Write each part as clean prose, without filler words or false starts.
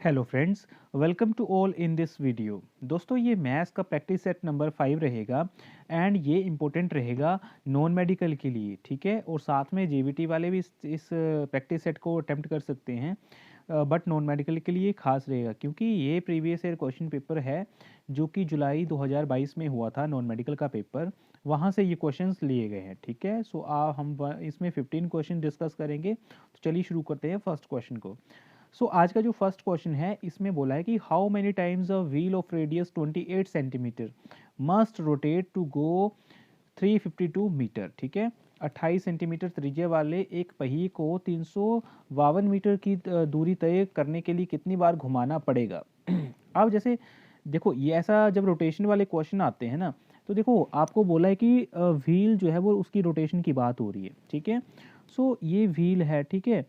Hello friends, welcome to all in this video. दोस्तों, ये maths का प्रैक्टिस सेट नंबर 5 रहेगा एंड ये इम्पोर्टेंट रहेगा नॉन मेडिकल के लिए, ठीक है। और साथ में जेवीटी वाले भी इस प्रैक्टिस सेट को अटेम्प्ट कर सकते हैं, बट नॉन मेडिकल के लिए खास रहेगा क्योंकि ये प्रीवियस ईयर क्वेश्चन पेपर है जो कि जुलाई 2022 में हुआ था। नॉन मेडिकल का पेपर, वहाँ से ये क्वेश्चंस लिए गए हैं, ठीक है। सो हम इसमें 15 क्वेश्चन डिस्कस करेंगे। तो चलिए शुरू करते हैं फर्स्ट क्वेश्चन को। आज का जो फर्स्ट क्वेश्चन है इसमें बोला है कि how many times a wheel of radius 28 centimetre must rotate to go 352 metre, ठीक है। 28 सेंटीमीटर त्रिज्या वाले एक पहिए को 352 मीटर की दूरी तय करने के लिए कितनी बार घुमाना पड़ेगा। अब जैसे देखो, ये ऐसा जब रोटेशन वाले क्वेश्चन आते हैं ना, तो देखो आपको बोला है कि व्हील जो है वो उसकी रोटेशन की बात हो रही है, ठीक है। ये व्हील है, ठीक है।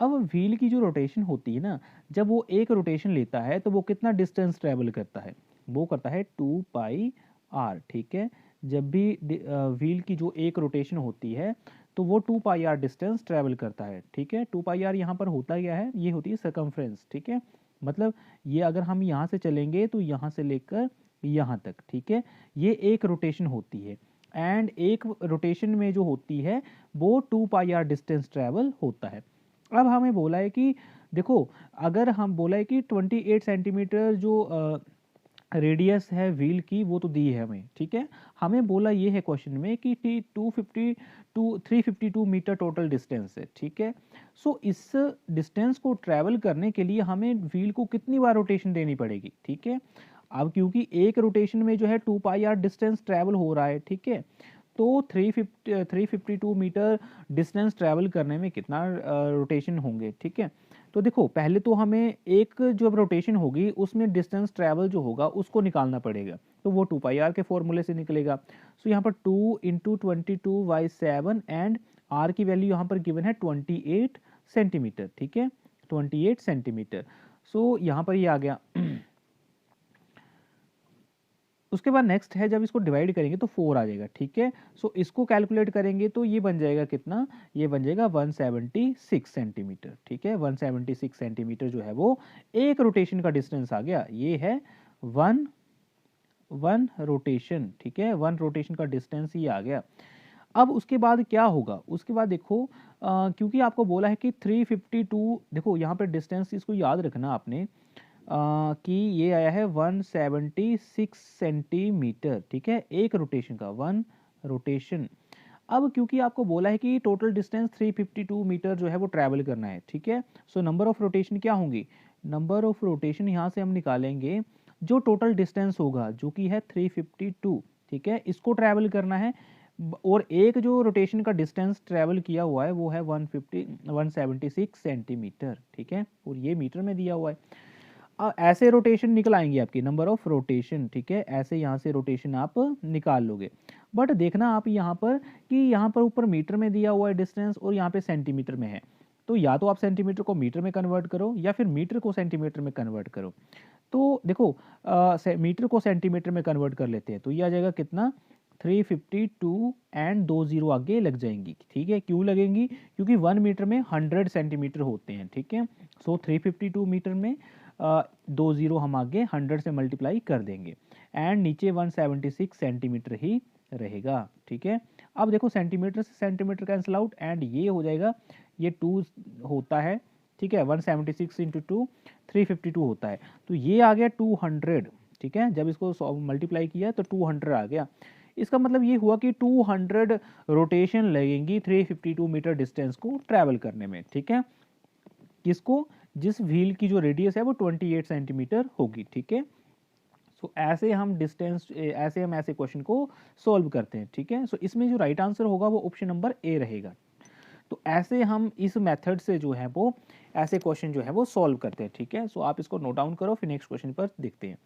अब व्हील की जो रोटेशन होती है ना, जब वो एक रोटेशन लेता है तो वो कितना डिस्टेंस ट्रेवल करता है, वो करता है 2 पाई आर, ठीक है। जब भी व्हील की जो एक रोटेशन होती है तो वो 2 पाई आर डिस्टेंस ट्रेवल करता है, ठीक है। 2 पाई आर यहाँ पर होता क्या है, ये होती है सर्कमफ्रेंस, ठीक है। मतलब ये अगर हम यहाँ से चलेंगे तो यहाँ से लेकर यहाँ तक, ठीक है, ये एक रोटेशन होती है। एंड एक रोटेशन में जो होती है वो 2 पाई आर डिस्टेंस ट्रेवल होता है। अब हमें बोला है कि देखो, अगर हम बोला है कि 28 सेंटीमीटर जो रेडियस है व्हील की वो तो दी है हमें, ठीक है। हमें बोला ये है क्वेश्चन में कि 352 मीटर टोटल डिस्टेंस है, ठीक है। इस डिस्टेंस को ट्रैवल करने के लिए हमें व्हील को कितनी बार रोटेशन देनी पड़ेगी, ठीक है। अब क्योंकि एक रोटेशन में जो है 2 पाई आर डिस्टेंस ट्रैवल हो रहा है, ठीक है। तो 352 मीटर डिस्टेंस ट्रैवल करने में कितना रोटेशन होंगे, ठीक है। तो देखो, पहले तो हमें एक जो रोटेशन होगी उसमें डिस्टेंस ट्रैवल जो होगा उसको निकालना पड़ेगा, तो वो 2 पाई आर के फॉर्मूले से निकलेगा। यहाँ पर 2 × 22/7 एंड आर की वैल्यू यहाँ पर गिवन है 28 सेंटीमीटर, ठीक है, 28 सेंटीमीटर। यहाँ पर ये आ गया। उसके बाद नेक्स्ट है, जब इसको डिवाइड करेंगे तो 4 आ जाएगा, ठीक है। इसको कैलकुलेट करेंगे तो ये बन जाएगा कितना, ये बन जाएगा 176 सेंटीमीटर, ठीक है। 176 सेंटीमीटर जो है वो एक रोटेशन का डिस्टेंस आ गया। ये है वन वन रोटेशन, ठीक है, वन रोटेशन का डिस्टेंस ये आ गया। अब उसके बाद क्या होगा, उसके बाद देखो, क्योंकि आपको बोला है कि 352, देखो यहाँ पर डिस्टेंस इसको याद रखना आपने, कि ये आया है 176 सेंटीमीटर, ठीक है, एक रोटेशन का, वन रोटेशन। अब क्योंकि आपको बोला है कि टोटल डिस्टेंस 352 मीटर जो है वो ट्रैवल करना है, ठीक है। नंबर ऑफ रोटेशन क्या होंगी, नंबर ऑफ रोटेशन यहाँ से हम निकालेंगे जो टोटल डिस्टेंस होगा जो कि है 352, ठीक है, इसको ट्रैवल करना है। और एक जो रोटेशन का डिस्टेंस ट्रैवल किया हुआ है वो है 176 सेंटीमीटर, ठीक है, और ये मीटर में दिया हुआ है। ऐसे रोटेशन निकल आएंगी आपकी, नंबर ऑफ रोटेशन, ठीक है, ऐसे यहाँ से रोटेशन आप निकाल लोगे। बट देखना आप यहाँ पर कि यहाँ पर ऊपर मीटर में दिया हुआ है डिस्टेंस और यहाँ पे सेंटीमीटर में है, तो या तो आप सेंटीमीटर को मीटर में कन्वर्ट करो या फिर मीटर को सेंटीमीटर में कन्वर्ट करो। तो देखो, मीटर को सेंटीमीटर में कन्वर्ट कर लेते हैं तो ये आ जाएगा कितना, 352 एंड 2 जीरो आगे लग जाएंगी, ठीक है। क्यों लगेंगी, क्योंकि 1 मीटर में 100 सेंटीमीटर होते हैं, ठीक है। 352 मीटर में 2 जीरो हम आगे 100 से मल्टीप्लाई कर देंगे एंड नीचे 176 सेंटीमीटर ही रहेगा, ठीक है। अब देखो, सेंटीमीटर से सेंटीमीटर कैंसिल आउट एंड ये हो जाएगा, ये 2 होता है, ठीक है, 176 इंटू 2 352 होता है, तो ये आ गया 200, ठीक है। जब इसको मल्टीप्लाई किया तो 200 आ गया। इसका मतलब ये हुआ कि 200 रोटेशन लगेंगी 352 मीटर डिस्टेंस को ट्रैवल करने में, ठीक है। किसको, जिस व्हील की जो रेडियस है वो 28 सेंटीमीटर होगी, ठीक है। ऐसे हम ऐसे क्वेश्चन को सॉल्व करते हैं, ठीक है। इसमें जो राइट आंसर होगा वो ऑप्शन नंबर ए रहेगा। तो ऐसे हम इस मेथड से जो है वो ऐसे क्वेश्चन जो है वो सॉल्व करते हैं, ठीक है। आप इसको नोट डाउन करो, फिर नेक्स्ट क्वेश्चन पर देखते हैं।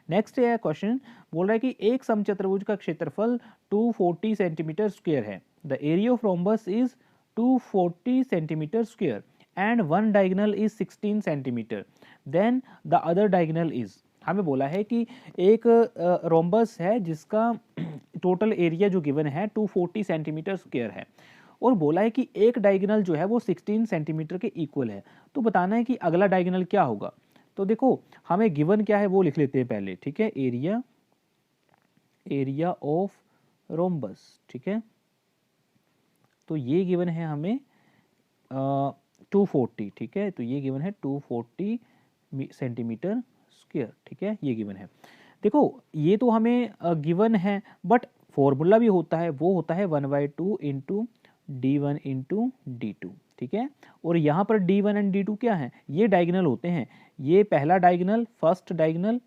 नेक्स्ट है क्वेश्चन, बोल रहा है कि एक समचतुर्भुज का क्षेत्रफल 240 सेंटीमीटर स्क्वायर है। The area of rhombus is 240 centimetre square and one diagonal is 16 centimetre, then the other diagonal is. हमें बोला है कि एक रोम्बस है जिसका टोटल एरिया जो गिवन है 240 सेंटीमीटर स्क्वायर है, और बोला है कि एक डायगोनल जो है वो 16 सेंटीमीटर के इक्वल है। तो बताना है कि अगला डायगोनल क्या होगा। तो देखो हमें गिवन क्या है वो लिख लेते हैं पहले, ठीक है, एरिया ऑफ रोम्बस, ठीक है। तो ये गिवन है हमें 240, ठीक है, तो ये गिवन है 240 सेंटीमीटर स्क्वायर, ठीक है, ये गिवन है। देखो ये तो हमें गिवन है, बट फॉर्मूला भी होता है, वो होता है 1/2 इंटू D1 इंटू D2, ठीक है। और यहाँ पर D1 एंड D2 क्या है, ये डायगोनल होते हैं, ये पहला डायगोनल, फर्स्ट डायगोनल,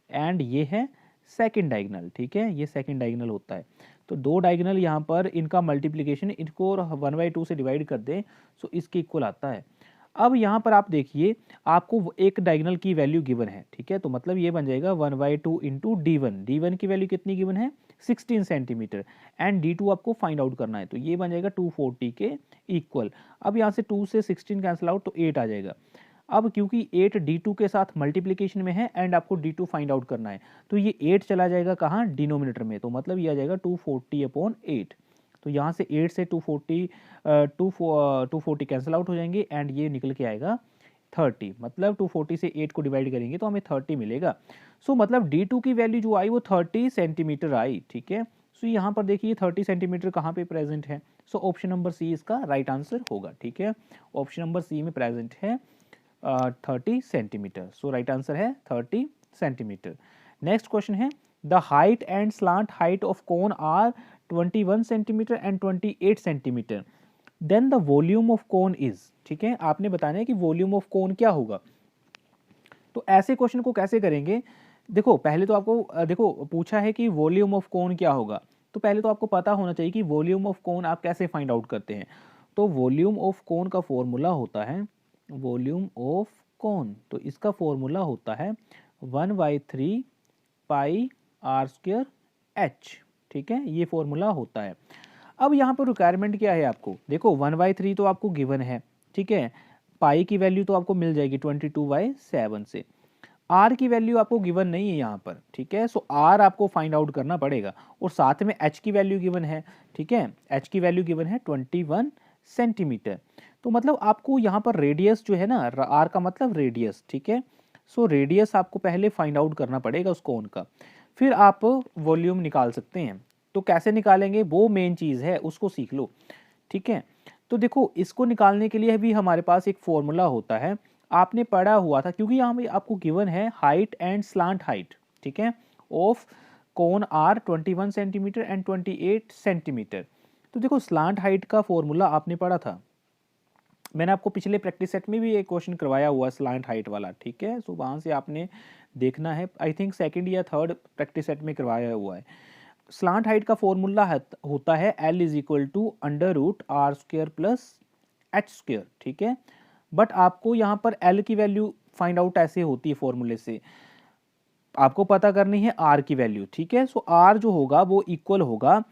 एंड ये है सेकंड डायगोनल, ठीक है, ये सेकंड डायगोनल होता है। तो दो डायगोनल यहाँ पर इनका मल्टीप्लिकेशन, इनको 1/2 से डिवाइड कर दें, सो इसके इक्वल आता है। अब यहाँ पर आप देखिए आपको एक डायगोनल की वैल्यू गिवन है, ठीक है, तो मतलब ये बन जाएगा 1/2 इंटू D1 की वैल्यू कितनी गिवन है 16 सेंटीमीटर, एंड D2 आपको फाइंड आउट करना है, तो ये बन जाएगा 240 के इक्वल। अब यहाँ से 2 से 16 कैंसिल आउट, तो 8 आ जाएगा। अब क्योंकि 8 D2 के साथ मल्टीप्लिकेशन में है एंड आपको D2 फाइंड आउट करना है, तो ये 8 चला जाएगा कहाँ, डिनोमिनेटर में, तो मतलब ये आ जाएगा 240/8। तो यहाँ से 8 से 240 कैंसिल आउट हो जाएंगे एंड ये निकल के आएगा 30, मतलब 240 से 8 को डिवाइड करेंगे तो हमें 30 मिलेगा। सो मतलब D2 की वैल्यू जो आई वो 30 सेंटीमीटर आई, ठीक है। सो यहाँ पर देखिए 30 सेंटीमीटर कहाँ पे प्रेजेंट है, सो ऑप्शन नंबर सी इसका राइट आंसर होगा, ठीक है। ऑप्शन नंबर सी में प्रेजेंट है 30 सेंटीमीटर, सो राइट आंसर है 30 सेंटीमीटर। नेक्स्ट क्वेश्चन है the height and slant height of cone are 21 centimetre and 28 centimetre, then the volume of cone is, ठीक है, आपने बताना है कि वॉल्यूम ऑफ कोन क्या होगा। तो ऐसे क्वेश्चन को कैसे करेंगे, देखो पहले तो आपको देखो पूछा है कि वॉल्यूम ऑफ कोन क्या होगा, तो पहले तो आपको पता होना चाहिए कि वॉल्यूम ऑफ कोन आप कैसे फाइंड आउट करते हैं। तो वॉल्यूम ऑफ कोन का फॉर्मूला होता है, वॉल्यूम ऑफ कोन, तो इसका फॉर्मूला होता है 1/3 पाई आर स्क्वायर एच, ठीक है, ये फॉर्मूला होता है। अब यहाँ पर रिक्वायरमेंट क्या है आपको, देखो 1/3 तो आपको गिवन है, ठीक है, पाई की वैल्यू तो आपको मिल जाएगी 22/7 से, आर की वैल्यू आपको गिवन नहीं है यहाँ पर, ठीक है, सो आर आपको फाइंड आउट करना पड़ेगा, और साथ में एच की वैल्यू गिवन है, ठीक है, एच की वैल्यू गिवन है 21 सेंटीमीटर। तो मतलब आपको यहाँ पर रेडियस जो है ना, आर का मतलब रेडियस, ठीक है, सो रेडियस आपको पहले फाइंड आउट करना पड़ेगा उस कोन का, फिर आप वॉल्यूम निकाल सकते हैं। तो कैसे निकालेंगे वो मेन चीज़ है, उसको सीख लो, ठीक है। तो देखो इसको निकालने के लिए भी हमारे पास एक फॉर्मूला होता है, आपने पढ़ा हुआ था, क्योंकि यहाँ पे आपको गिवन है हाइट एंड स्लांट हाइट, ठीक है, of cone are 21 centimetre and 28 centimetre. तो देखो स्लांट हाइट का फॉर्मूला आपने पढ़ा था, मैंने आपको पिछले प्रैक्टिस सेट में भी एक क्वेश्चन करवाया हुआ है स्लांट हाइट वाला, ठीक है, सो वहाँ से आपने देखना है, आई थिंक सेकंड या थर्ड प्रैक्टिस सेट में करवाया हुआ है। स्लांट हाइट का फॉर्मूला होता है L = √r² प्लस h², ठीक है, बट आपको यहाँ पर L की वैल्यू फाइंड आउट ऐसे होती है फॉर्मूले से, आपको पता करनी है R की वैल्यू, ठीक है, सो R जो होगा वो इक्वल होगा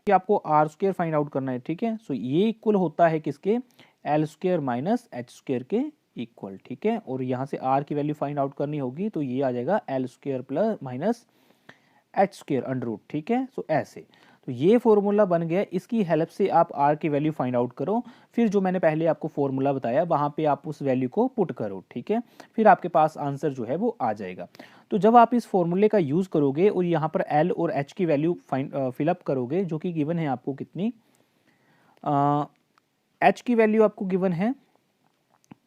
कि आपको r² फाइंड आउट करना है, ठीक है, सो ये इक्वल होता है किसके, L² माइनस h² के इक्वल, ठीक है, और यहाँ से R की वैल्यू फाइंड आउट करनी होगी, तो ये आ जाएगा L² plus minus h² under root, ठीक है, सो ऐसे, तो ये फॉर्मूला बन गया, इसकी हेल्प से आप R की वैल्यू फाइंड आउट करो, फिर जो मैंने पहले आपको फॉर्मूला बताया वहाँ पे आप उस वैल्यू को पुट करो, ठीक है, फिर आपके पास आंसर जो है वो आ जाएगा। तो जब आप इस फॉर्मूले का यूज़ करोगे और यहाँ पर L और H की वैल्यू फिलअप करोगे, जो कि गिवन है आपको कितनी, H की वैल्यू आपको गिवन है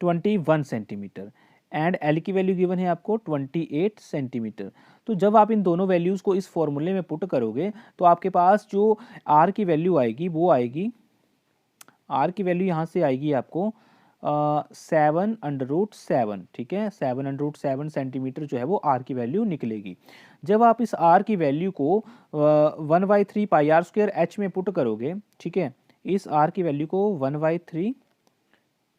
21 सेंटीमीटर एंड L की वैल्यू गिवन है आपको 28 सेंटीमीटर। तो जब आप इन दोनों वैल्यूज़ को इस फॉर्मूले में पुट करोगे तो आपके पास जो R की वैल्यू आएगी वो आएगी, R की वैल्यू यहाँ से आएगी आपको 7/7, ठीक है, 7/7 सेंटीमीटर जो है वो R की वैल्यू निकलेगी। जब आप इस R की वैल्यू को 1/3 पाई r² H में पुट करोगे, ठीक है, इस R की वैल्यू को 1/3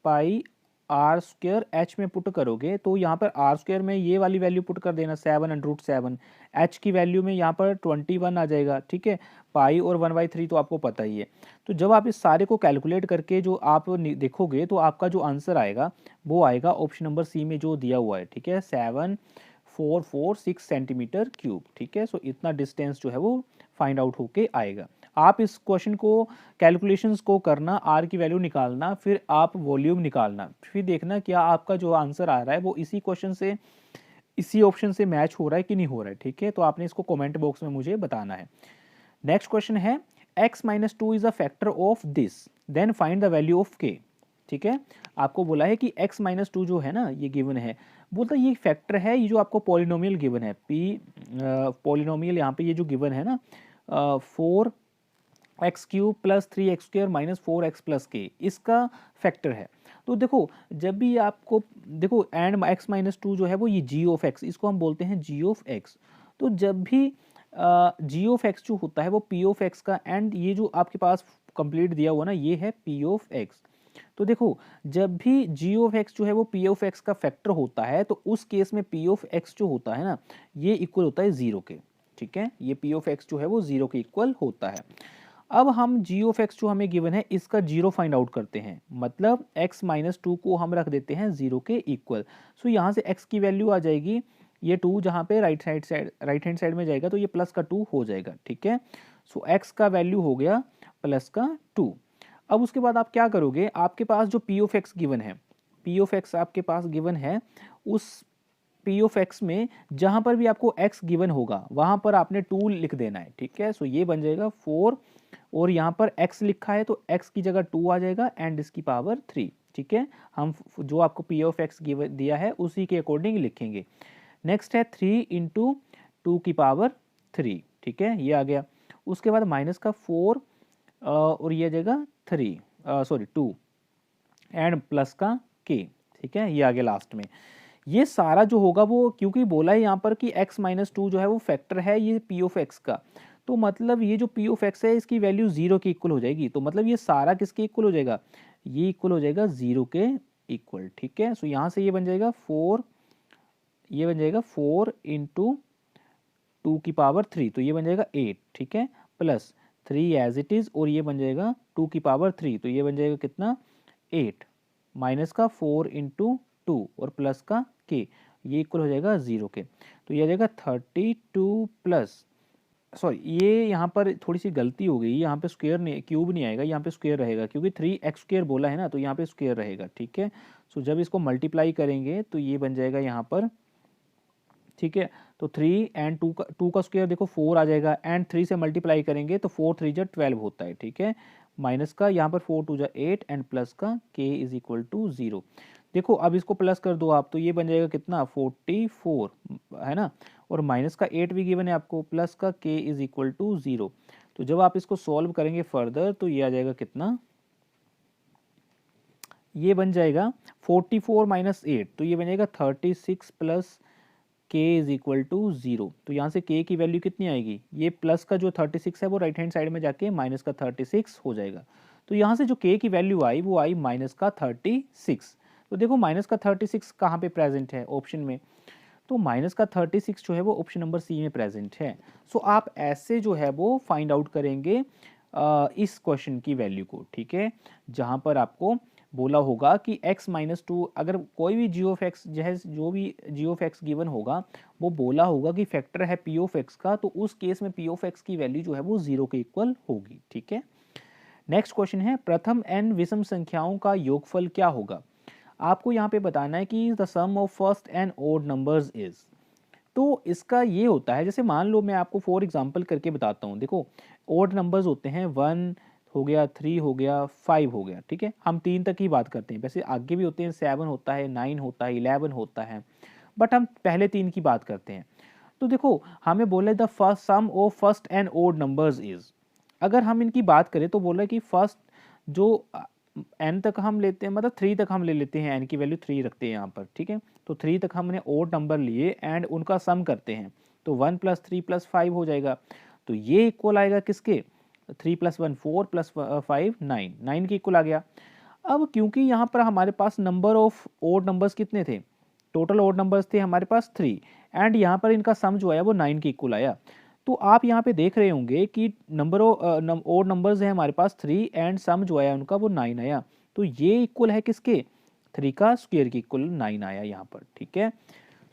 पाई r² H में पुट करोगे, तो यहाँ पर r² में ये वाली वैल्यू पुट कर देना 7/7, H की वैल्यू में यहाँ पर 21 आ जाएगा, ठीक है, पाई और 1/3 तो आपको पता ही है। तो जब आप इस सारे को कैलकुलेट करके जो आप देखोगे तो आपका जो आंसर आएगा वो आएगा ऑप्शन नंबर सी में जो दिया हुआ है, ठीक है, 7446 सेंटीमीटर क्यूब, ठीक है, सो इतना डिस्टेंस जो है वो फाइंड आउट होके आएगा। आप इस क्वेश्चन को कैलकुलेशंस को करना, आर की वैल्यू निकालना, फिर आप वॉल्यूम निकालना, फिर देखना क्या आपका जो आंसर आ रहा है वो इसी क्वेश्चन से, इसी ऑप्शन से मैच हो रहा है कि नहीं हो रहा है। ठीक है, तो आपने इसको कमेंट बॉक्स में मुझे बताना है। नेक्स्ट क्वेश्चन है x minus two is a factor of this, then find the value of k। ठीक है, आपको बोला है कि x माइनस टू जो है ना, ये गिवन है, बोलता है ये फैक्टर है, ये जो आपको पॉलिनोमियल गिवन है p, पॉलिनोमियल यहाँ पे ये जो गिवन है ना, 4x³ plus 3x² minus 4x plus के, इसका फैक्टर है। तो देखो जब भी आपको देखो एंड x माइनस टू जो है वो ये g ऑफ x, इसको हम बोलते हैं g ऑफ x। तो जब भी g ऑफ x जो होता है वो p ऑफ x का, एंड ये जो आपके पास कंप्लीट दिया हुआ ना ये है p ऑफ x। तो देखो जब भी g ऑफ x जो है वो p ऑफ x का फैक्टर होता है तो उस केस में p ऑफ x जो होता है ना ये इक्वल होता है 0 के। ठीक है, ये p ऑफ x जो है वो 0 के इक्वल होता है। अब हम g ऑफ x जो हमें गिवन है इसका 0 फाइंड आउट करते हैं, मतलब x माइनस टू को हम रख देते हैं 0 के इक्वल। सो यहाँ से x की वैल्यू आ जाएगी ये 2, जहाँ पे राइट हैंड साइड में जाएगा तो ये प्लस का 2 हो जाएगा। ठीक है, सो x का वैल्यू हो गया प्लस का 2। अब उसके बाद आप क्या करोगे, आपके पास जो p ऑफ x गिवन है, p ऑफ x आपके पास गिवन है, उस p ऑफ x में जहाँ पर भी आपको x गिवन होगा वहाँ पर आपने 2 लिख देना है। ठीक है, सो ये बन जाएगा 4, और यहाँ पर x लिखा है तो x की जगह 2 आ जाएगा एंड इसकी पावर 3। ठीक है, हम जो आपको p ऑफ x गिवन दिया है उसी के अकॉर्डिंग लिखेंगे। नेक्स्ट है 3 इंटू 2 की पावर 3। ठीक है, ये आ गया। उसके बाद माइनस का 4 और ये आ जाएगा 2 एंड प्लस का k। ठीक है, ये आ गया लास्ट में। ये सारा जो होगा वो, क्योंकि बोला है यहाँ पर कि x माइनस टू जो है वो फैक्टर है ये p ऑफ x का, तो मतलब ये जो p ऑफ x है इसकी वैल्यू 0 के इक्वल हो जाएगी। तो मतलब ये सारा किसके इक्वल हो जाएगा, ये इक्वल हो जाएगा 0 के इक्वल। ठीक है, सो यहाँ से ये बन जाएगा 4, ये बन जाएगा 4 इंटू 2 की पावर 3, तो ये बन जाएगा 8। ठीक है, प्लस 3 एज इट इज़, और ये बन जाएगा 2 की पावर 3, तो ये बन जाएगा कितना 8, माइनस का 4 इंटू 2 और प्लस का k, ये इक्वल हो जाएगा 0 के। तो ये आ जाएगा 32 प्लस, सॉरी ये यहाँ पर थोड़ी सी गलती हो गई, यहाँ पे स्क्वायर नहीं, क्यूब नहीं आएगा, यहाँ पे स्क्वायर रहेगा, क्योंकि 3x² बोला है ना तो यहाँ पे स्क्वायर रहेगा। ठीक है, सो जब इसको मल्टीप्लाई करेंगे तो ये बन जाएगा यहाँ पर। ठीक है, तो 3 एंड 2 का स्क्वायर देखो 4 आ जाएगा, एंड 3 से मल्टीप्लाई करेंगे तो 4 3 जा 12 होता है। ठीक है, माइनस का यहाँ पर 4 2 जा 8 एंड प्लस का k इज इक्वल टू 0। देखो अब इसको प्लस कर दो आप, तो ये बन जाएगा कितना 44 है ना, और माइनस का 8 भी गिवन है आपको, प्लस का k इज इक्वल टू 0। तो जब आप इसको सॉल्व करेंगे फर्दर तो ये आ जाएगा कितना, ये बन जाएगा 44 माइनस 8, तो ये बन जाएगा 36 plus k is equal to 0। तो यहाँ से k की वैल्यू कितनी आएगी, ये प्लस का जो 36 है वो राइट हैंड साइड में जाके माइनस का 36 हो जाएगा। तो यहाँ से जो k की वैल्यू आई वो आई माइनस का 36। तो देखो माइनस का 36 कहाँ पे प्रेजेंट है ऑप्शन में, तो माइनस का 36 जो है वो ऑप्शन नंबर सी में प्रेजेंट है। सो आप ऐसे जो है वो फाइंड आउट करेंगे इस क्वेश्चन की वैल्यू को। ठीक है, जहाँ पर आपको बोला होगा कि x माइनस टू, अगर कोई भी g ऑफ x जो भी g ऑफ x गिवन होगा वो बोला होगा कि फैक्टर है p ऑफ x का, तो उस केस में p ऑफ x की वैल्यू जो है वो 0 के इक्वल होगी। ठीक है, नेक्स्ट क्वेश्चन है प्रथम n विषम संख्याओं का योगफल क्या होगा। आपको यहाँ पे बताना है कि the sum of first n odd numbers is. तो इसका ये होता है, जैसे मान लो मैं आपको फॉर एग्जांपल करके बताता हूँ। देखो ओड नंबर्स होते हैं 1 हो गया, 3 हो गया, 5 हो गया। ठीक है, हम 3 तक ही बात करते हैं, वैसे आगे भी होते हैं, 7 होता है, 9 होता है, 11 होता है, बट हम पहले 3 की बात करते हैं। तो देखो हमें बोले the first sum of first and odd numbers is. अगर हम इनकी बात करें तो बोला कि फर्स्ट जो n तक हम लेते हैं, मतलब 3 तक हम ले लेते हैं, n की वैल्यू 3 रखते हैं यहाँ पर। ठीक है, तो 3 तक हमने ओड नंबर लिए एंड उनका सम करते हैं, तो 1 + 3 + 5 हो जाएगा। तो ये इक्वल आएगा किसके, 3 + 1 4 + 5 9, 9 के इक्वल आ गया। अब क्योंकि यहाँ पर हमारे पास नंबर ऑफ ओड नंबर्स कितने थे, टोटल ओड नंबर्स थे हमारे पास 3, एंड यहाँ पर इनका सम जो आया वो 9 के इक्वल आया। तो आप यहाँ पे देख रहे होंगे कि नंबर ऑफ ओड नंबर्स है हमारे पास 3 एंड सम जो आया उनका वो 9 आया। तो ये इक्वल है किसके, 3 का स्क्वायर के इक्वल 9 आया यहाँ पर। ठीक है,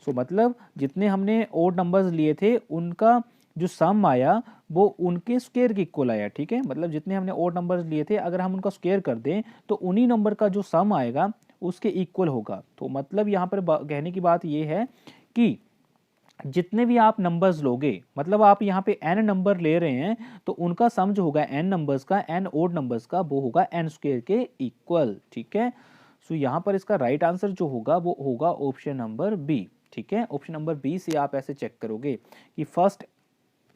सो मतलब जितने हमने ओड नंबर्स लिए थे उनका जो सम आया वो उनके स्क्वायर के इक्वल आया, ठीक है। मतलब जितने हमने ओड नंबर्स लिए थे अगर हम उनका स्क्वायर कर दें तो उन्हीं नंबर का जो सम आएगा उसके इक्वल होगा। तो मतलब यहाँ पर कहने की बात ये है कि जितने भी आप नंबर्स लोगे, मतलब आप यहाँ पे n नंबर ले रहे हैं तो उनका सम जो होगा n नंबर्स का, n ओड नंबर्स का, वो होगा n स्क्वायर के इक्वल, ठीक है। सो यहाँ पर इसका राइट आंसर जो होगा वो होगा ऑप्शन नंबर बी, ठीक है। ऑप्शन नंबर बी से आप ऐसे चेक करोगे कि फर्स्ट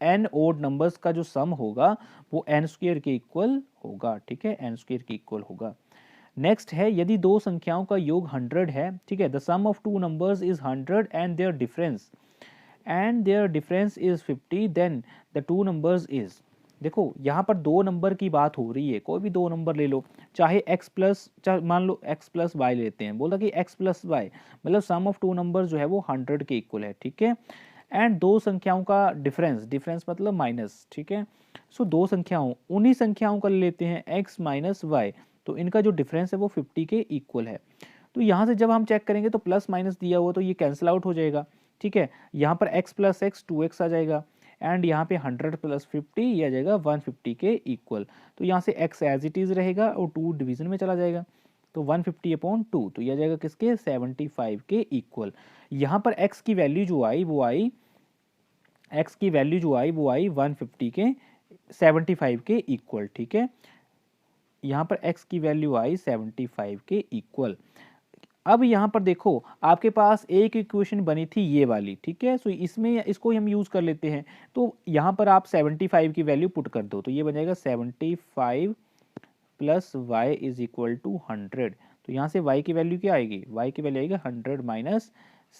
n ओड नंबर्स का जो सम होगा वो n स्क्वायर के इक्वल होगा, ठीक है, n स्क्वायर के इक्वल होगा। नेक्स्ट है, यदि दो संख्याओं का योग 100 है, ठीक है, the sum of two numbers is 100 and their difference is 50, then the two numbers is. देखो यहाँ पर दो नंबर की बात हो रही है, कोई भी दो नंबर ले लो, चाहे x प्लस, मान लो x प्लस वाई लेते हैं, बोला कि x प्लस वाई मतलब सम ऑफ टू नंबर जो है वो 100 के इक्वल है, ठीक है। एंड दो संख्याओं का डिफरेंस, डिफरेंस मतलब माइनस, ठीक है। सो दो संख्याओं, उन्हीं संख्याओं का ले लेते हैं x माइनस वाई, तो इनका जो डिफरेंस है वो 50 के इक्वल है। तो यहाँ से जब हम चेक करेंगे तो प्लस माइनस दिया हुआ तो ये कैंसिल आउट हो जाएगा, ठीक है। यहाँ पर x प्लस एक्स 2x आ जाएगा एंड यहाँ पे 100 प्लस 50 ये आ जाएगा 150 के इक्वल। तो यहाँ से x एज इट इज रहेगा और 2 डिवीजन में चला जाएगा, तो 150/2 तो ये आ जाएगा किसके, 75 के इक्वल। यहाँ पर x की वैल्यू जो आई वो आई, x की वैल्यू जो आई वो आई 150 के 75 के इक्वल, ठीक है। यहाँ पर x की वैल्यू आई 75 के इक्वल। अब यहाँ पर देखो आपके पास एक इक्वेशन बनी थी ये वाली, ठीक है। सो इसमें इसको हम यूज कर लेते हैं, तो यहाँ पर आप 75 की वैल्यू पुट कर दो तो ये बन जाएगा 75 plus Y is equal to 100। तो यहाँ से y की वैल्यू क्या आएगी, y की वैल्यू आएगी 100 माइनस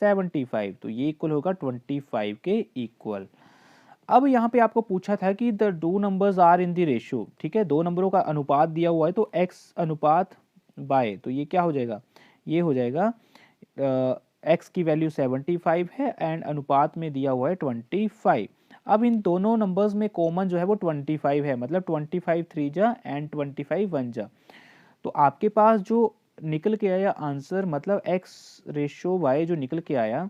75, तो ये इक्वल होगा 25 के इक्वल। अब यहाँ पे आपको पूछा था कि the two numbers are in the ratio, ठीक है, दो नंबरों का अनुपात दिया हुआ है तो x अनुपात y, तो ये क्या हो जाएगा, ये हो जाएगा x की वैल्यू 75 है एंड अनुपात में दिया हुआ है 25। अब इन दोनों नंबर्स में कॉमन जो है वो 25 है, मतलब 25 3 जा एंड 25 1 जा। तो आपके पास जो निकल के आया आंसर, मतलब x रेशो y जो निकल के आया,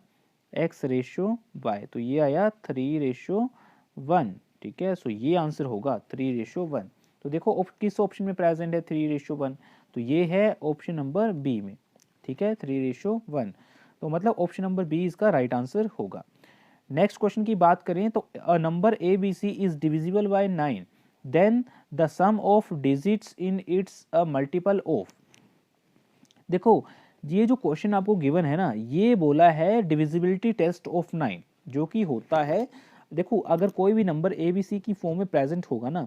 x रेशो y, तो ये आया 3:1, ठीक है। सो ये आंसर होगा 3:1। तो देखो किस ऑप्शन में प्रेजेंट है 3:1, तो ये है ऑप्शन नंबर बी में, ठीक है, 3:1। तो मतलब ऑप्शन नंबर बी इसका राइट आंसर होगा। नेक्स्ट क्वेश्चन की बात करें तो a number A B C is divisible by 9, then the sum of digits in its a multiple of. देखो ये जो क्वेश्चन आपको गिवन है ना, ये बोला है डिविजिबिलिटी टेस्ट ऑफ 9, जो कि होता है, देखो अगर कोई भी नंबर ए बी सी की फॉर्म में प्रेजेंट होगा ना,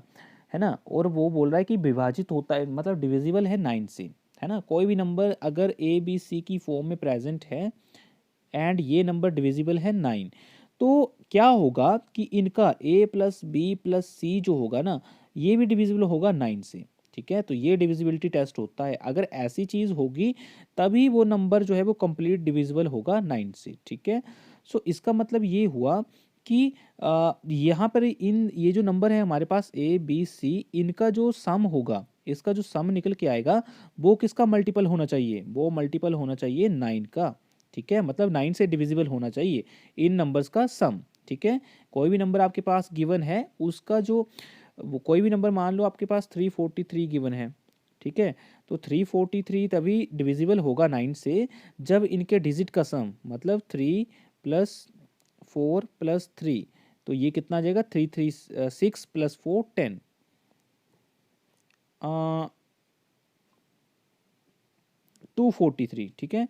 है ना, और वो बोल रहा है कि विभाजित होता है, मतलब डिविजिबल है 9 से, है ना, कोई भी नंबर अगर ए बी सी की फॉर्म में प्रेजेंट है एंड ये नंबर डिविजिबल है 9, तो क्या होगा कि इनका a प्लस बी प्लस सी जो होगा ना, ये भी डिविजिबल होगा 9 से, ठीक है। तो ये डिविजिबिलिटी टेस्ट होता है, अगर ऐसी चीज़ होगी तभी वो नंबर जो है वो कंप्लीट डिविजिबल होगा 9 से, ठीक है। सो इसका मतलब ये हुआ कि यहाँ पर ये जो नंबर है हमारे पास a b c, इनका जो सम होगा, इसका जो सम निकल के आएगा वो किसका मल्टीपल होना चाहिए, वो मल्टीपल होना चाहिए 9 का, ठीक है। मतलब 9 से डिविजिबल होना चाहिए इन नंबर्स का सम, ठीक है। कोई भी नंबर आपके पास गिवन है उसका जो, वो कोई भी नंबर मान लो आपके पास 343 गिवन है, ठीक है, तो 343 तभी डिविजिबल होगा 9 से जब इनके डिजिट का सम, मतलब 3 प्लस 4 प्लस 3, तो ये कितना आ जाएगा 6 प्लस 4 10, 243, ठीक है।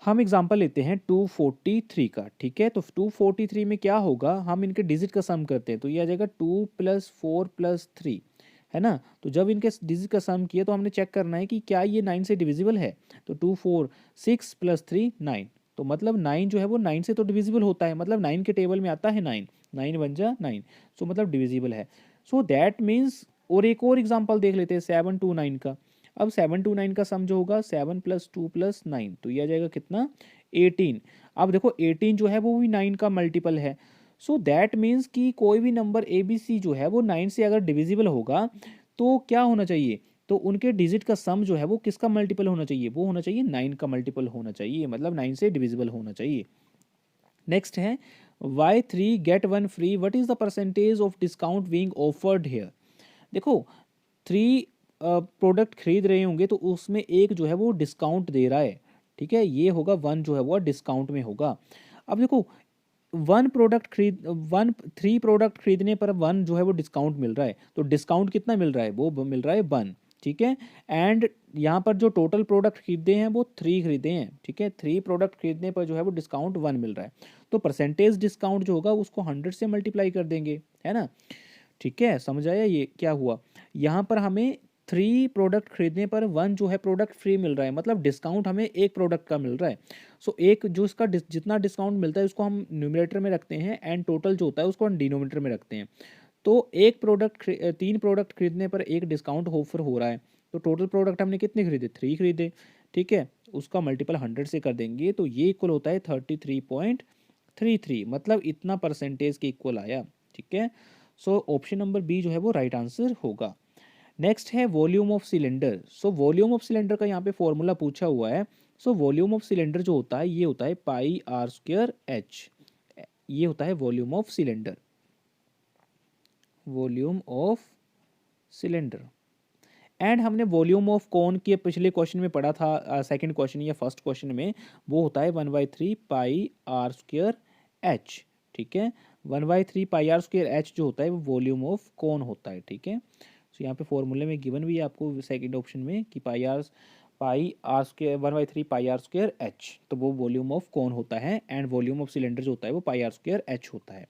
हम एग्जांपल लेते हैं 243 का, ठीक है। तो 243 में क्या होगा, हम इनके डिजिट का सम करते हैं तो ये आ जाएगा 2 प्लस 4 प्लस 3, है ना। तो जब इनके डिजिट का सम किया तो हमने चेक करना है कि क्या ये 9 से डिविजिबल है, तो 2 4 6 प्लस 3 9, तो मतलब 9 जो है वो 9 से तो डिविजिबल होता है, मतलब 9 के टेबल में आता है 9, 9 बन जा 9, सो मतलब डिविजिबल है। सो दैट मीन्स, और एक और एग्जाम्पल देख लेते हैं 7 2 9 का। अब 7 2 9 का सम जो होगा 7 प्लस 2 प्लस 9, तो ये आ जाएगा कितना 18। अब देखो 18 जो है वो भी 9 का मल्टीपल है, सो दैट मीन्स कि कोई भी नंबर ए बी सी जो है वो 9 से अगर डिविजिबल होगा तो क्या होना चाहिए, तो उनके डिजिट का सम जो है वो किसका मल्टीपल होना चाहिए, वो होना चाहिए 9 का मल्टीपल होना चाहिए, मतलब 9 से डिविजिबल होना चाहिए। नेक्स्ट है buy 3 get 1 free, what is the percentage of discount being offered here. देखो 3 प्रोडक्ट खरीद रहे होंगे तो उसमें एक जो है वो डिस्काउंट दे रहा है, ठीक है, ये होगा 1 जो है वो डिस्काउंट में होगा। अब देखो 1 3 प्रोडक्ट खरीदने पर 1 जो है वो डिस्काउंट मिल रहा है, तो डिस्काउंट कितना मिल रहा है, वो मिल रहा है 1, ठीक है। एंड यहाँ पर जो टोटल प्रोडक्ट खरीदे हैं वो 3 खरीदे हैं, ठीक है, 3 प्रोडक्ट खरीदने पर जो है वो डिस्काउंट 1 मिल रहा है, तो परसेंटेज डिस्काउंट जो होगा उसको 100 से मल्टीप्लाई कर देंगे, है ना। ठीक है, समझ आया ये क्या हुआ। यहाँ पर हमें 3 प्रोडक्ट खरीदने पर 1 जो है प्रोडक्ट फ्री मिल रहा है, मतलब डिस्काउंट हमें एक प्रोडक्ट का मिल रहा है। सो एक जो इसका जितना डिस्काउंट मिलता है उसको हम न्यूमरेटर में रखते हैं एंड टोटल जो होता है उसको हम डिनोमिनेटर में रखते हैं। तो एक प्रोडक्ट 3 प्रोडक्ट खरीदने पर एक डिस्काउंट ऑफर हो रहा है, तो टोटल प्रोडक्ट हमने कितने खरीदे, 3 खरीदे, ठीक है, उसका मल्टीपल 100 से कर देंगे तो ये इक्वल होता है 33.33, मतलब इतना परसेंटेज के इक्वल आया, ठीक है। सो ऑप्शन नंबर बी जो है वो राइट आंसर होगा। नेक्स्ट है volume of cylinder. So volume of cylinder का यहाँ पे फॉर्मूला पूछा हुआ है। सो वॉल्यूम ऑफ सिलेंडर जो होता है ये होता है पाई आर स्क्वायर एच, ये होता है volume of cylinder, volume of cylinder. And हमने वॉल्यूम ऑफ कौन के पिछले क्वेश्चन में पढ़ा था, सेकंड क्वेश्चन या फर्स्ट क्वेश्चन में, वो होता है 1/3 पाई आर स्क्वायर एच, ठीक है, 1/3 पाई आर स्क्वायर एच जो होता है वो वॉल्यूम ऑफ कौन होता है, ठीक है। तो यहाँ पे फॉर्मूले में गिवन भी है आपको सेकंड ऑप्शन में कि pi r square 1/3 pi r square h, तो वो वॉल्यूम ऑफ कौन होता है, एंड वॉल्यूम ऑफ सिलेंडर जो होता है वो पाई आर स्क्वायर एच होता है।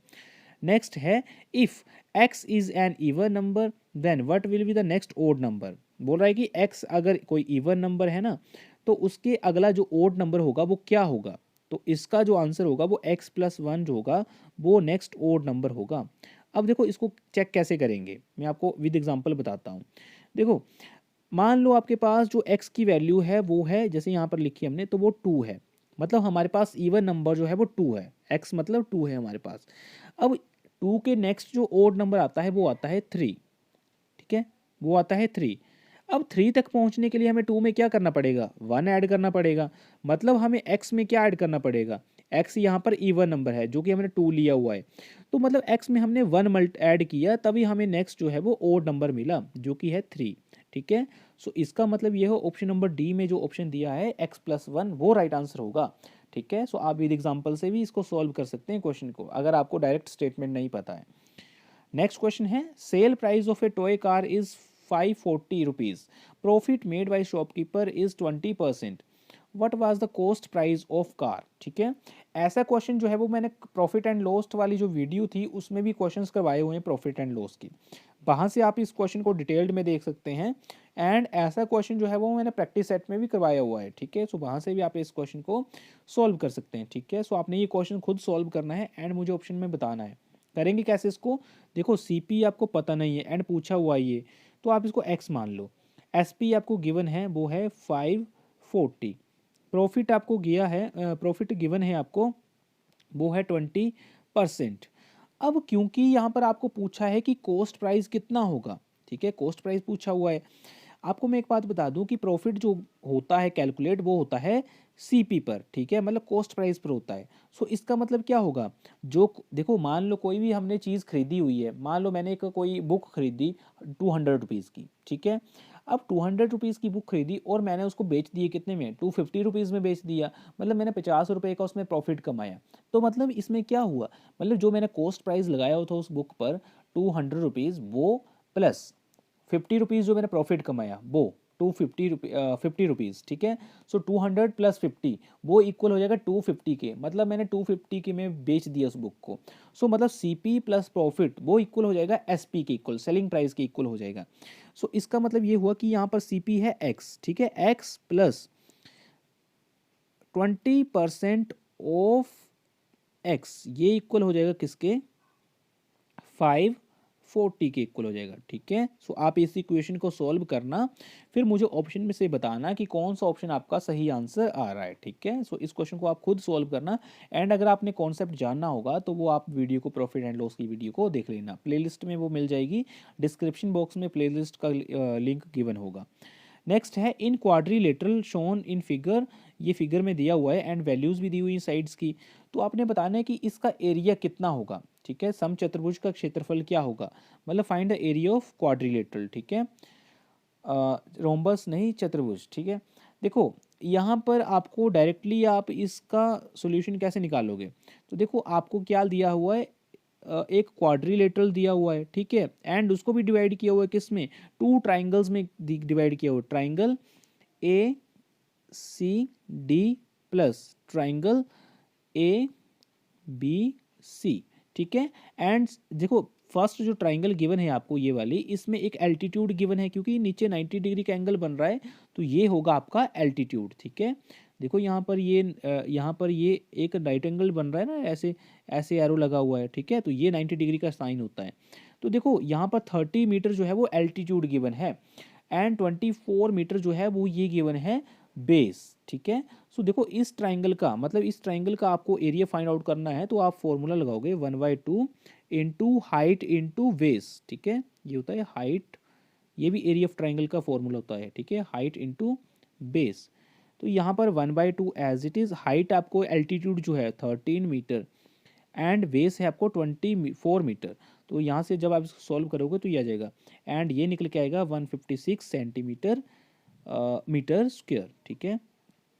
नेक्स्ट है if x is an even number then what will be the next odd number. बोल रहा है कि x अगर कोई इवन नंबर है ना तो उसके अगला जो ओड नंबर होगा वो क्या होगा, तो इसका जो आंसर होगा वो x+1 जो होगा वो नेक्स्ट ओड नंबर होगा। अब देखो इसको चेक कैसे करेंगे, मैं आपको विद एग्जांपल बताता हूँ। देखो मान लो आपके पास जो x की वैल्यू है वो है जैसे यहाँ पर लिखी हमने, तो वो 2 है, मतलब हमारे पास इवन नंबर जो है वो 2 है, x मतलब 2 है हमारे पास। अब 2 के नेक्स्ट जो ओड नंबर आता है वो आता है 3, ठीक है, वो आता है 3। अब 3 तक पहुंचने के लिए हमें 2 में क्या करना पड़ेगा, 1 ऐड करना पड़ेगा, मतलब हमें x में क्या ऐड करना पड़ेगा, x यहाँ पर इवन नंबर है जो कि हमने 2 लिया हुआ है, तो मतलब x में हमने 1 मल्ट ऐड किया तभी हमें नेक्स्ट जो है वो ओड नंबर मिला जो कि है 3, ठीक है। सो इसका मतलब ये हो ऑप्शन नंबर डी में जो ऑप्शन दिया है x+1 वो राइट आंसर होगा, ठीक है। सो आप विद एग्जांपल से भी इसको सॉल्व कर सकते हैं क्वेश्चन को अगर आपको डायरेक्ट स्टेटमेंट नहीं पता है। नेक्स्ट क्वेश्चन है sale price of A toy car is 540 rupees, profit made by shopkeeper is 20%, what was the cost price of car, ठीक है। ऐसा क्वेश्चन जो है वो मैंने प्रॉफिट एंड लॉस वाली जो वीडियो थी उसमें भी क्वेश्चंस करवाए हुए हैं प्रॉफिट एंड लॉस की, वहाँ से आप इस क्वेश्चन को डिटेल्ड में देख सकते हैं। एंड ऐसा क्वेश्चन जो है वो मैंने प्रैक्टिस सेट में भी करवाया हुआ है, ठीक है। सो वहाँ से भी आप इस क्वेश्चन को सॉल्व कर सकते हैं, ठीक है। सो आपने ये क्वेश्चन खुद सॉल्व करना है एंड मुझे ऑप्शन में बताना है। करेंगे कैसे इसको, देखो सीपी आपको पता नहीं है एंड पूछा हुआ है ये, तो आप इसको एक्स मान लो, एसपी आपको गिवन है वो है 540, प्रॉफिट आपको गया है प्रॉफिट गिवन है आपको वो है 20%। अब क्योंकि यहाँ पर आपको पूछा है कि कॉस्ट प्राइस कितना होगा, ठीक है, कॉस्ट प्राइस पूछा हुआ है, आपको मैं एक बात बता दूं कि प्रॉफिट जो होता है कैलकुलेट वो होता है सीपी पर, ठीक है, मतलब कॉस्ट प्राइस पर होता है। सो इसका मतलब क्या होगा, जो देखो मान लो कोई भी हमने चीज़ खरीदी हुई है, मान लो मैंने एक कोई बुक खरीदी 200 रुपीज़ की, ठीक है। अब 200 रुपीज़ की बुक खरीदी और मैंने उसको बेच दिए कितने में, 250 रुपीज़ में बेच दिया, मतलब मैंने 50 रुपये का उसमें प्रॉफिट कमाया। तो मतलब इसमें क्या हुआ, मतलब जो मैंने कॉस्ट प्राइस लगाया था उस बुक पर 200 रुपीज़ वो प्लस 50 रुपीज़ जो मैंने प्रॉफिट कमाया वो 50 रुपीज़, ठीक है। सो 200 + 50 वो इक्वल हो जाएगा 250 के, मतलब मैंने 250 के में बेच दिया उस बुक को। सो मतलब सीपी प्लस प्रॉफिट वो इक्वल हो जाएगा एसपी के इक्वल, सेलिंग प्राइस के इक्वल हो जाएगा। सो इसका मतलब ये हुआ कि यहाँ पर सीपी है एक्स, ठीक है, एक्स प्लस 20% ऑफ एक्स, ये इक्वल हो जाएगा किसके, 540 के इक्वल हो जाएगा, ठीक है। सो आप इस इक्वेशन को सॉल्व करना, फिर मुझे ऑप्शन में से बताना कि कौन सा ऑप्शन आपका सही आंसर आ रहा है, ठीक है। सो इस क्वेश्चन को आप खुद सॉल्व करना एंड अगर आपने कॉन्सेप्ट जानना होगा तो वो आप वीडियो को प्रॉफिट एंड लॉस की वीडियो को देख लेना, प्लेलिस्ट में वो मिल जाएगी, डिस्क्रिप्शन बॉक्स में प्लेलिस्ट का लिंक गिवन होगा। नेक्स्ट है इन क्वाड्रिलेटरल शोन इन फिगर, ये फिगर में दिया हुआ है एंड वैल्यूज भी दी हुई है साइड्स की। तो आपने बताना है कि इसका एरिया कितना होगा, ठीक है, समचतुर्भुज का क्षेत्रफल क्या होगा, मतलब find the area of quadrilateral, ठीक है, रोम्बस नहीं चतुर्भुज, ठीक है। देखो यहाँ पर आपको डायरेक्टली आप इसका सॉल्यूशन कैसे निकालोगे, तो देखो आपको क्या दिया हुआ है, एक क्वाड्रिलेटरल दिया हुआ है, ठीक है, एंड उसको भी डिवाइड किया हुआ है किस में, टू ट्राइंगल्स में डिवाइड किया हुआ है, triangle A C D plus triangle A B C, ठीक है। एंड देखो फर्स्ट जो ट्राइंगल गिवन है आपको ये वाली, इसमें एक एल्टीट्यूड गिवन है क्योंकि नीचे 90 डिग्री का एंगल बन रहा है, तो ये होगा आपका एल्टीट्यूड, ठीक है। देखो यहाँ पर ये एक राइट एंगल बन रहा है ना, ऐसे ऐसे एरो लगा हुआ है, ठीक है, तो ये 90 डिग्री का साइन होता है। तो देखो यहाँ पर 30 मीटर जो है वो एल्टीट्यूड गिवन है एंड 24 मीटर जो है वो ये गिवन है बेस, ठीक है। सो देखो इस ट्राइंगल का मतलब इस ट्राइंगल का आपको एरिया फाइंड आउट करना है, तो आप फॉर्मूला लगाओगे 1/2 इंटू हाइट इंटू बेस, ठीक है, ये होता है हाइट, ये भी एरिया ऑफ ट्राइंगल का फॉर्मूला होता है, ठीक है, हाइट इंटू बेस। तो यहाँ पर 1/2 एज इट इज, हाइट आपको एल्टीट्यूड जो है 13 मीटर एंड बेस है आपको 24 मीटर। तो यहाँ से जब आप इसको सॉल्व करोगे तो ये आ जाएगा एंड ये निकल के आएगा 156 सेंटीमीटर मीटर स्क्वायर, ठीक है,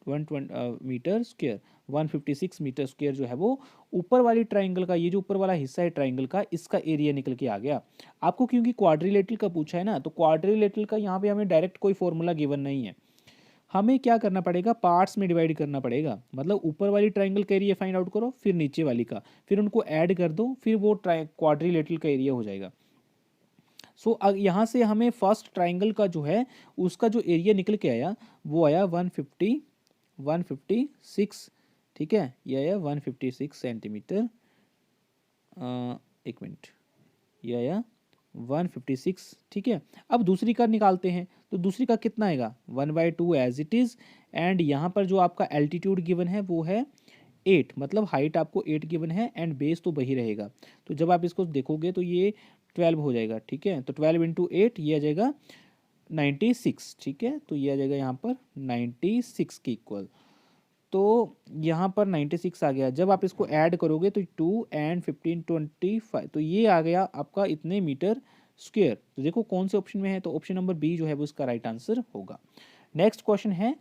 120 मीटर स्क्वायर, 156 मीटर स्क्वायर जो है वो ऊपर वाली ट्राइंगल का, ये जो ऊपर वाला हिस्सा है ट्राइंगल का, इसका एरिया निकल के आ गया आपको। क्योंकि क्वाड्रिलेटरल का पूछा है ना, तो क्वाड्रिलेटरल का यहाँ पे हमें डायरेक्ट कोई फॉर्मूला गिवन नहीं है, हमें क्या करना पड़ेगा, पार्ट्स में डिवाइड करना पड़ेगा, मतलब ऊपर वाली ट्राइंगल का एरिया फाइंड आउट करो, फिर नीचे वाली का, फिर उनको ऐड कर दो, फिर वो क्वाड्रिलेटरल का एरिया हो जाएगा। सो यहाँ से हमें फर्स्ट ट्राइंगल का जो है उसका जो एरिया निकल के आया वो आया 156, ठीक है, ये आया 156 सेंटीमीटर, एक मिनट, ये आया 156, ठीक है। अब दूसरी का निकालते हैं, तो दूसरी का कितना आएगा 1/2 एज इट इज एंड यहाँ पर जो आपका एल्टीट्यूड गिवन है वो है 8, मतलब हाइट आपको 8 गिवन है एंड बेस तो वही रहेगा। तो जब आप इसको देखोगे तो ये 12 हो जाएगा, ठीक है, तो 12 इंटू 8 ये आ जाएगा 96, ठीक है, तो ये आ जाएगा यहाँ पर 96 के इक्वल। तो यहाँ पर 96 आ गया, जब आप इसको ऐड करोगे तो 2 एंड 15 25, तो ये आ गया आपका इतने मीटर स्क्वायर। तो देखो कौन से ऑप्शन में है, तो ऑप्शन नंबर बी जो है वो इसका राइट आंसर होगा। नेक्स्ट क्वेश्चन है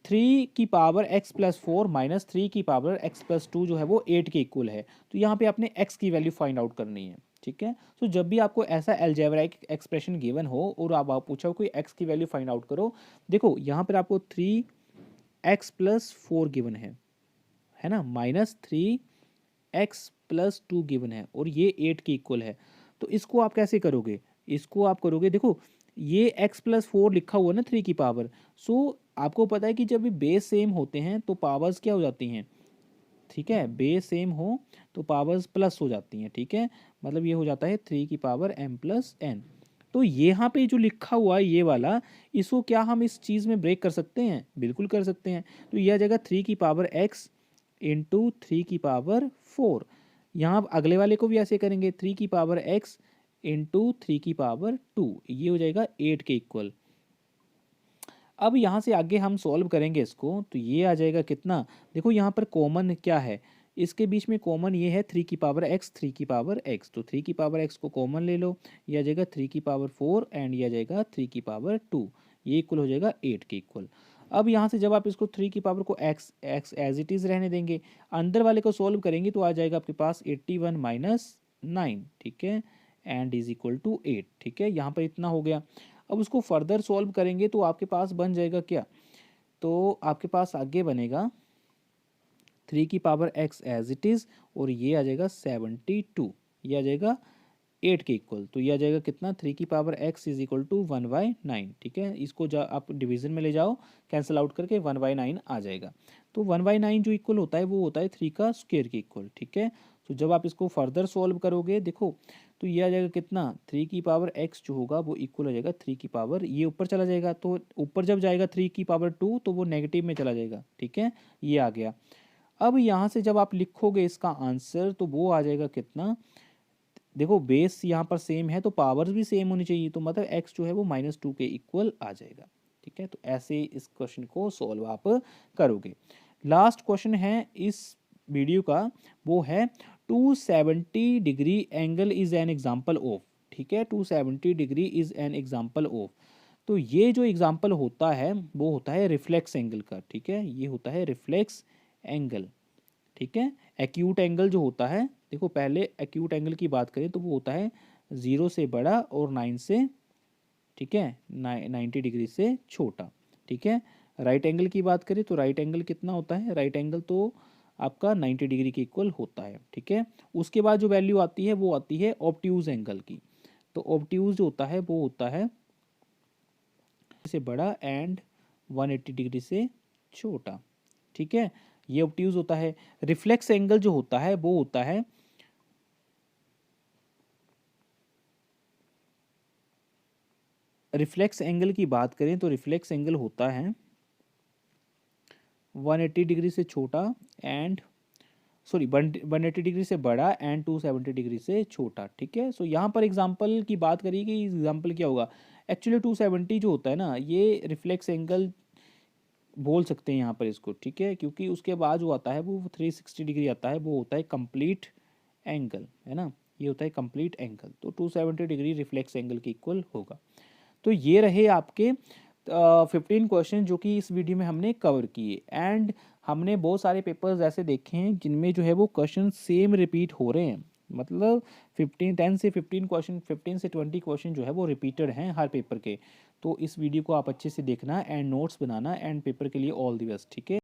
3 की पावर x प्लस 4 माइनस 3 की पावर x प्लस 2 जो है वो 8 के इक्वल है। तो यहाँ पे आपने x की वैल्यू फाइंड आउट करनी है, ठीक है। तो जब भी आपको ऐसा अलजेब्राइक एक्सप्रेशन गिवन हो और आप पूछा हो कोई x की वैल्यू फाइंड आउट करो, देखो यहाँ पर आपको 3x प्लस 4 गिवन है ना, माइनस 3x प्लस 2 गिवन है और ये 8 के इक्वल है। तो इसको आप कैसे करोगे, इसको आप करोगे, देखो ये x प्लस 4 लिखा हुआ है ना 3 की पावर, सो आपको पता है कि जब भी बेस सेम होते हैं तो पावर्स क्या हो जाती हैं, ठीक है, बेस सेम हो तो पावर्स प्लस हो जाती हैं, ठीक है, मतलब ये हो जाता है 3 की पावर m प्लस n। तो यहाँ पे जो लिखा हुआ है ये वाला, इसको क्या हम इस चीज़ में ब्रेक कर सकते हैं, बिल्कुल कर सकते हैं। तो यह आ जाएगा 3 की पावर x इंटू 3 की पावर 4, यहाँ अगले वाले को भी ऐसे करेंगे 3 की पावर x इंटू 3 की पावर 2, ये हो जाएगा 8 के इक्वल। अब यहाँ से आगे हम सॉल्व करेंगे इसको, तो ये आ जाएगा कितना, देखो यहाँ पर कॉमन क्या है, इसके बीच में कॉमन ये है 3 की पावर x, 3 की पावर x, तो 3 की पावर x को कॉमन ले लो, ये आ जाएगा 3 की पावर 4 एंड ये आ जाएगा 3 की पावर 2, ये इक्वल हो जाएगा 8 के इक्वल। अब यहाँ से जब आप इसको 3 की पावर को x एज इट इज़ रहने देंगे, अंदर वाले को सॉल्व करेंगे तो आ जाएगा आपके पास 81 माइनस 9, ठीक है, एंड इज इक्वल टू 8, ठीक है, यहाँ पर इतना हो गया। अब उसको फर्दर सॉल्व करेंगे तो आपके पास बन जाएगा क्या, तो आपके पास आगे बनेगा 3 की power x as it is और ये आ जाएगा 72, ये आ जाएगा 8 के इक्वल। तो ये आ जाएगा कितना, 3 की power x is equal to 1/9, ठीक है, इसको आप डिवीजन में ले जाओ, कैंसिल आउट करके 1/9 आ जाएगा। तो 1/9 जो इक्वल होता है वो होता है 3 का स्क्वायर के इक्वल, ठीक है। तो जब आप इसको फर्दर सॉल्व करोगे देखो तो ये आ जाएगा कितना, 3 की पावर x जो होगा वो इक्वल हो जाएगा 3 की पावर, ये ऊपर चला जाएगा, तो ऊपर जब जाएगा 3 की पावर 2 तो वो नेगेटिव में चला जाएगा, ठीक है, ये आ गया। अब यहाँ से जब आप लिखोगे इसका आंसर तो वो आ जाएगा कितना, देखो बेस यहाँ पर सेम है तो पावर्स भी सेम होनी चाहिए, तो मतलब x जो है वो -2 के इक्वल आ जाएगा, ठीक है, तो ऐसे इस क्वेश्चन को सॉल्व आप करोगे। लास्ट क्वेश्चन है इस वीडियो का, वो है 270 degree angle is an example of. ठीक है, 270 degree is an example of. तो ये जो एग्जाम्पल होता है वो होता है रिफ्लेक्स एंगल का। ठीक है, ये होता है रिफ्लेक्स एंगल। ठीक है, एक्यूट एंगल जो होता है, देखो पहले एक्यूट एंगल की बात करें तो वो होता है 0 से बड़ा और 9 से, ठीक है, 90 डिग्री से छोटा। ठीक है, राइट एंगल की बात करें तो राइट एंगल कितना होता है, राइट एंगल तो आपका 90 डिग्री के इक्वल होता है। ठीक है, उसके बाद जो वैल्यू आती है वो आती है ऑब्ट्यूज एंगल की। तो ऑब्ट्यूज जो होता है वो होता है से बड़ा एंड 180 डिग्री से छोटा। ठीक है, ये ऑब्ट्यूज होता है। रिफ्लेक्स एंगल जो होता है वो होता है रिफ्लेक्स एंगल की बात करें तो रिफ्लेक्स एंगल होता है 180 डिग्री से छोटा एंड 180 डिग्री से बड़ा एंड 270 डिग्री से छोटा। ठीक है, सो यहाँ पर एग्जांपल की बात करिए कि एग्जांपल क्या होगा। एक्चुअली 270 जो होता है ना, ये रिफ्लेक्स एंगल बोल सकते हैं यहाँ पर इसको। ठीक है, क्योंकि उसके बाद जो आता है वो 360 डिग्री आता है, वो होता है कंप्लीट एंगल, है ना, ये होता है कंप्लीट एंगल। तो 270 डिग्री रिफ्लेक्स एंगल के इक्वल होगा। तो ये रहे आपके 15 क्वेश्चन जो कि इस वीडियो में हमने कवर किए। एंड हमने बहुत सारे पेपर्स ऐसे देखे हैं जिनमें जो है वो क्वेश्चन सेम रिपीट हो रहे हैं, मतलब 10 से 15 क्वेश्चन, 15 से 20 क्वेश्चन जो है वो रिपीटेड हैं हर पेपर के। तो इस वीडियो को आप अच्छे से देखना and notes banana and paper के लिए ऑल द बेस्ट। ठीक है।